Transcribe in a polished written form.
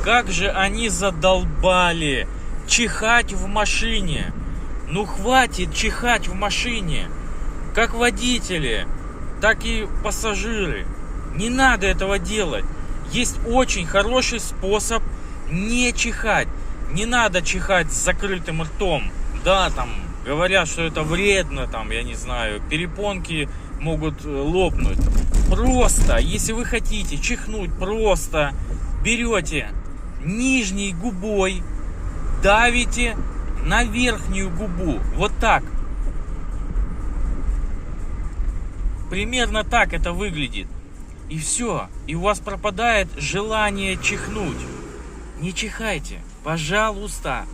Как же они задолбали чихать в машине. Ну хватит чихать в машине. Как водители, так и пассажиры. Не надо этого делать. Есть очень хороший способ не чихать. Не надо чихать с закрытым ртом. Да, там говорят, что это вредно, там, я не знаю, перепонки могут лопнуть. Просто, если вы хотите чихнуть, просто берете нижней губой, давите на верхнюю губу. Вот так. Примерно так это выглядит. И все. И у вас пропадает желание чихнуть. Не чихайте, пожалуйста.